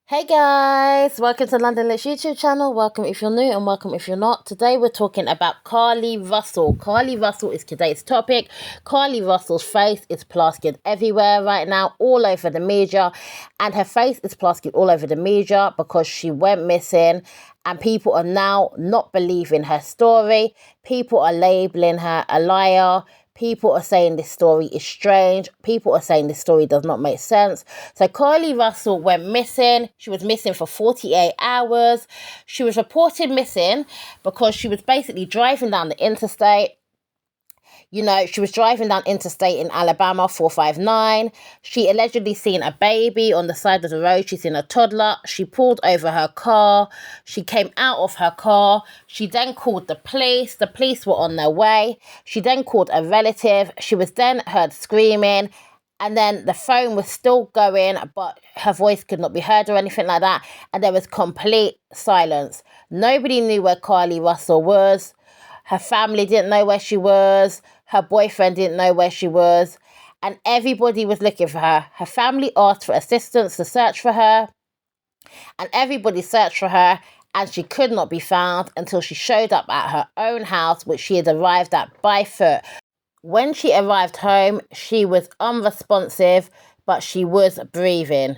Hey guys, welcome to London Lit YouTube channel. Welcome if you're new and welcome if you're not. Today we're talking about CARLEE Russell. CARLEE Russell is today's topic. CARLEE Russell's face is plastered everywhere right now, all over the media. And her face is plastered all over the media because she went missing and people are now not believing her story. People are labeling her a liar. People are saying this story is strange. People are saying this story does not make sense. So CARLEE Russell went missing. She was missing for 48 hours. She was reported missing because she was basically driving down the interstate. She was driving down interstate in Alabama 459. She allegedly seen a baby on the side of the road. She seen a toddler. She pulled over her car. She came out of her car. She then called the police. The police were on their way. She then called a relative. She was then heard screaming. And then the phone was still going, but her voice could not be heard or anything like that. And there was complete silence. Nobody knew where CARLEE Russell was. Her family didn't know where she was. Her boyfriend didn't know where she was. And everybody was looking for her. Her family asked for assistance to search for her. And everybody searched for her. And she could not be found until she showed up at her own house, which she had arrived at by foot. When she arrived home, she was unresponsive, but she was breathing.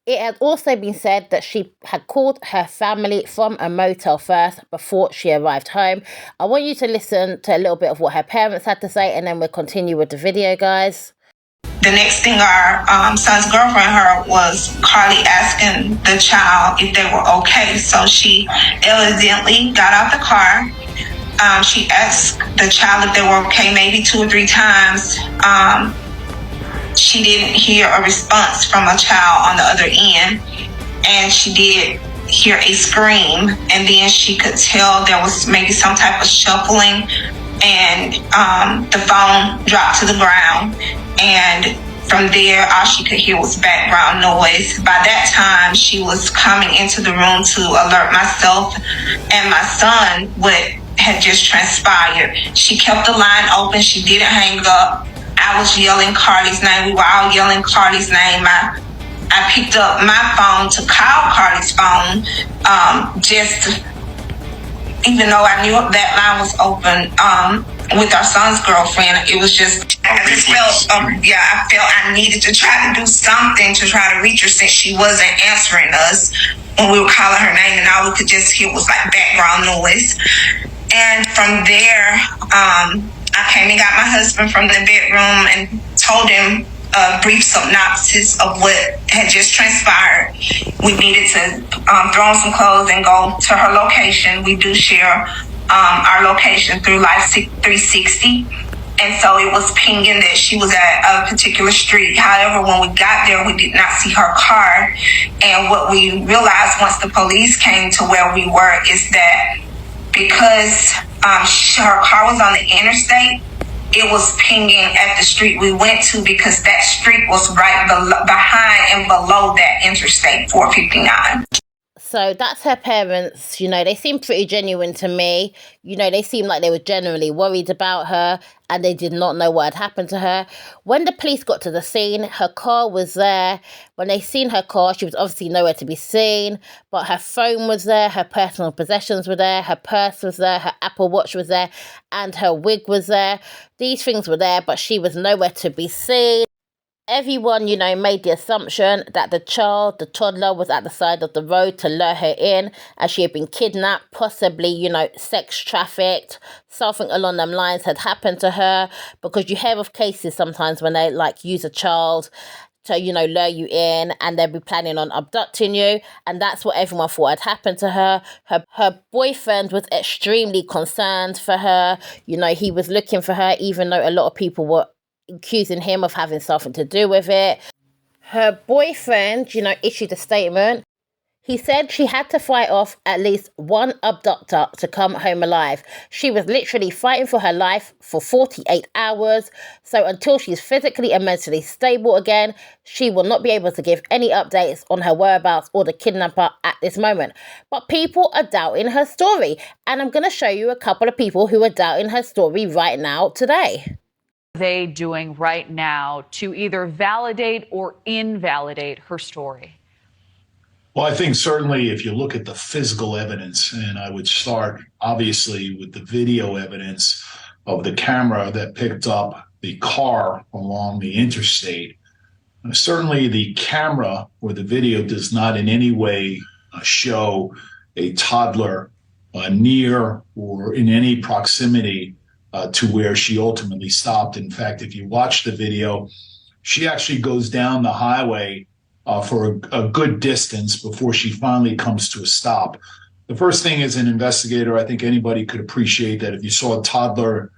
It had also been said that she had called her family from a motel first before she arrived home. I want you to listen to a little bit of what her parents had to say, and then we'll continue with the video, guys. The next thing our son's girlfriend heard was CARLEE asking the child if they were okay. So she elegantly got out the car. She asked the child if they were okay maybe 2 or 3 times. She didn't hear a response from a child on the other end, and she did hear a scream, and then she could tell there was maybe some type of shuffling, and the phone dropped to the ground, and from there all she could hear was background noise. By that time she was coming into the room to alert myself and my son what had just transpired. She kept the line open. She didn't hang up. I was yelling CARLEE's name. We were all yelling CARLEE's name. I picked up my phone to call CARLEE's phone, just even though I knew that line was open with our son's girlfriend. It was just, I just felt, I felt I needed to try to do something to try to reach her since she wasn't answering us when we were calling her name, and all we could just hear was like background noise. And from there, I came and got my husband from the bedroom and told him a brief synopsis of what had just transpired. We needed to throw on some clothes and go to her location. We do share our location through Life 360. And so it was pinging that she was at a particular street. However, when we got there, we did not see her car. And what we realized once the police came to where we were is that because her car was on the interstate, it was pinging at the street we went to because that street was right behind and below that interstate 459. So that's her parents. They seem pretty genuine to me. They seem like they were genuinely worried about her and they did not know what had happened to her. When the police got to the scene, her car was there. When they seen her car, she was obviously nowhere to be seen, but her phone was there, her personal possessions were there, her purse was there, her Apple Watch was there, and her wig was there. These things were there, but she was nowhere to be seen. Everyone, made the assumption that the toddler, was at the side of the road to lure her in, as she had been kidnapped, possibly, sex trafficked. Something along them lines had happened to her, because you hear of cases sometimes when they, use a child to, lure you in, and they'll be planning on abducting you, and that's what everyone thought had happened to her. Her boyfriend was extremely concerned for her. He was looking for her, even though a lot of people were accusing him of having something to do with it. Her boyfriend, issued a statement. He said she had to fight off at least one abductor to come home alive. She was literally fighting for her life for 48 hours. So until she's physically and mentally stable again, she will not be able to give any updates on her whereabouts or the kidnapper at this moment. But people are doubting her story. And I'm going to show you a couple of people who are doubting her story right now today. They doing right now to either validate or invalidate her story? Well, I think certainly if you look at the physical evidence, and I would start obviously with the video evidence of the camera that picked up the car along the interstate, certainly the camera or the video does not in any way show a toddler near or in any proximity to where she ultimately stopped. In fact, if you watch the video, she actually goes down the highway for a good distance before she finally comes to a stop. The first thing as an investigator, I think anybody could appreciate that if you saw a toddler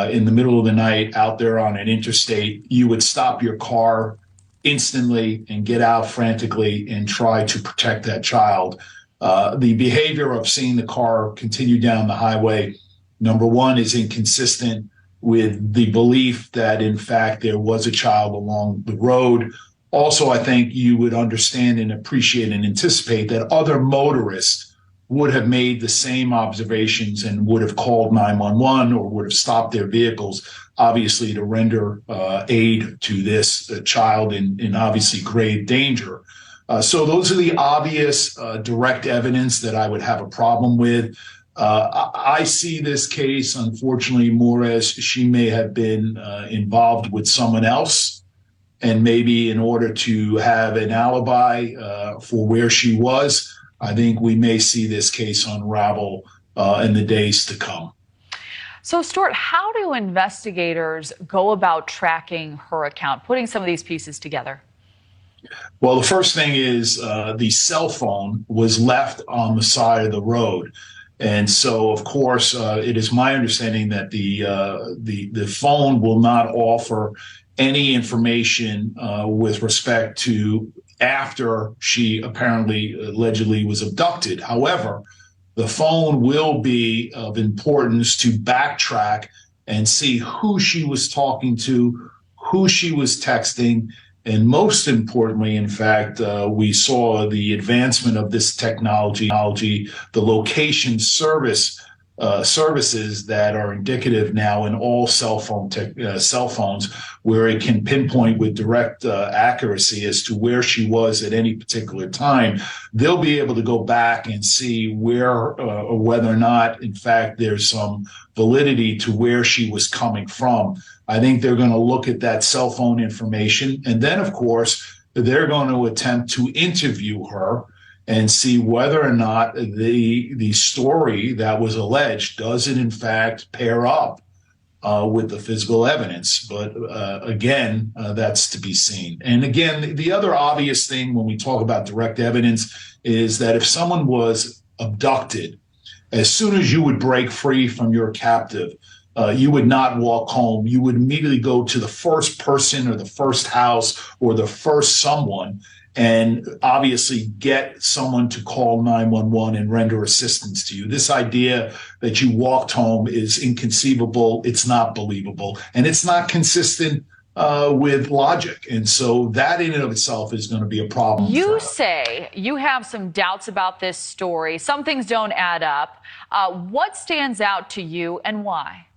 in the middle of the night out there on an interstate, you would stop your car instantly and get out frantically and try to protect that child. The behavior of seeing the car continue down the highway, number one, is inconsistent with the belief that, in fact, there was a child along the road. Also, I think you would understand and appreciate and anticipate that other motorists would have made the same observations and would have called 911 or would have stopped their vehicles, obviously to render aid to this child in obviously grave danger. So those are the obvious direct evidence that I would have a problem with. I see this case, unfortunately, more as she may have been involved with someone else. And maybe in order to have an alibi for where she was, I think we may see this case unravel in the days to come. So, Stuart, how do investigators go about tracking her account, putting some of these pieces together? Well, the first thing is the cell phone was left on the side of the road. And so, of course, it is my understanding that the phone will not offer any information with respect to after she apparently allegedly was abducted. However, the phone will be of importance to backtrack and see who she was talking to, who she was texting, and most importantly, in fact, we saw the advancement of this technology, the location services that are indicative now in all cell phones, where it can pinpoint with direct accuracy as to where she was at any particular time. They'll be able to go back and see where or whether or not, in fact, there's some validity to where she was coming from. I think they're going to look at that cell phone information, and then, of course, they're going to attempt to interview her and see whether or not the story that was alleged does it in fact pair up with the physical evidence. But again, that's to be seen. And again, the other obvious thing when we talk about direct evidence is that if someone was abducted, as soon as you would break free from your captive, you would not walk home. You would immediately go to the first person or the first house or the first someone and obviously get someone to call 911 and render assistance to you. This idea that you walked home is inconceivable. It's not believable, and it's not consistent with logic. And so that in and of itself is going to be a problem. You say you have some doubts about this story. Some things don't add up. What stands out to you and why?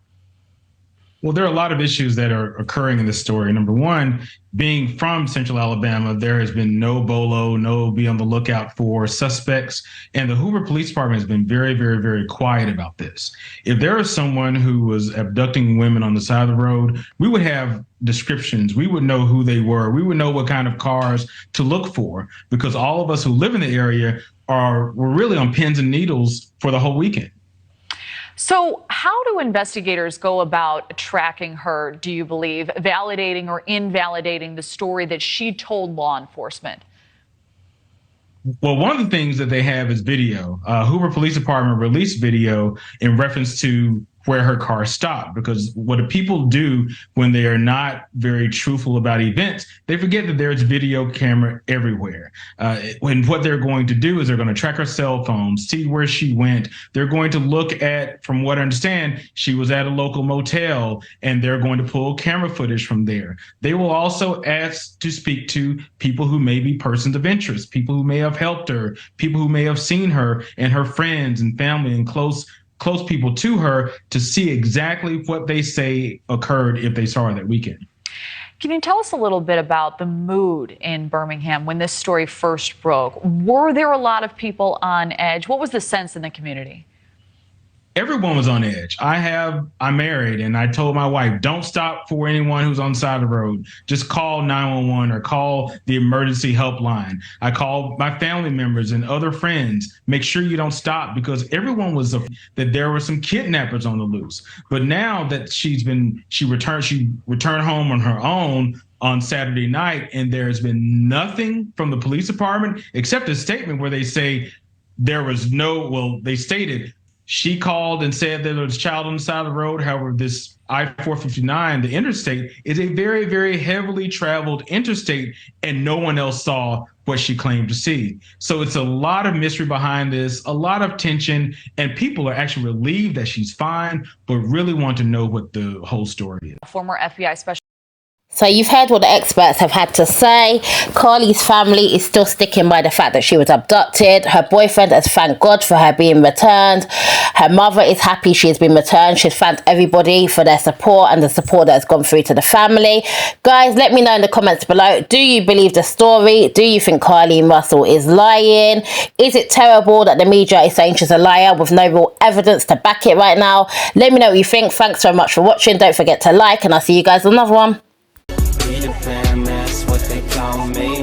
Well, there are a lot of issues that are occurring in this story. Number one, being from Central Alabama, there has been no BOLO, no be on the lookout for suspects. And the Hoover Police Department has been very, very, very quiet about this. If there is someone who was abducting women on the side of the road, we would have descriptions. We would know who they were. We would know what kind of cars to look for, because all of us who live in the area were really on pins and needles for the whole weekend. So how do investigators go about tracking her, do you believe, validating or invalidating the story that she told law enforcement? Well, one of the things that they have is video. Hoover Police Department released video in reference to where her car stopped, because what do people do when they are not very truthful about events? They forget that there's video camera everywhere. And what they're going to do is they're going to track her cell phone, see where she went. They're going to look at, from what I understand, she was at a local motel, and they're going to pull camera footage from there. They will also ask to speak to people who may be persons of interest, people who may have helped her, people who may have seen her, and her friends and family and close people to her, to see exactly what they say occurred if they saw her that weekend. Can you tell us a little bit about the mood in Birmingham when this story first broke? Were there a lot of people on edge? What was the sense in the community? Everyone was on edge. I'm married, and I told my wife, don't stop for anyone who's on the side of the road. Just call 911 or call the emergency helpline. I called my family members and other friends. Make sure you don't stop, because everyone was that there were some kidnappers on the loose. But now that she returned home on her own on Saturday night, and there's been nothing from the police department except a statement where they say they stated she called and said that there was a child on the side of the road. However, this I-459, the interstate, is a very, very heavily traveled interstate, and no one else saw what she claimed to see. So it's a lot of mystery behind this, a lot of tension, and people are actually relieved that she's fine, but really want to know what the whole story is. Former FBI special. So you've heard what the experts have had to say. CARLEE's family is still sticking by the fact that she was abducted. Her boyfriend has thanked God for her being returned. Her mother is happy she has been returned. She's thanked everybody for their support and the support that has gone through to the family. Guys, let me know in the comments below. Do you believe the story? Do you think CARLEE Russell is lying? Is it terrible that the media is saying she's a liar with no real evidence to back it right now? Let me know what you think. Thanks so much for watching. Don't forget to like, and I'll see you guys on another one. Be the fam, that's what they call me.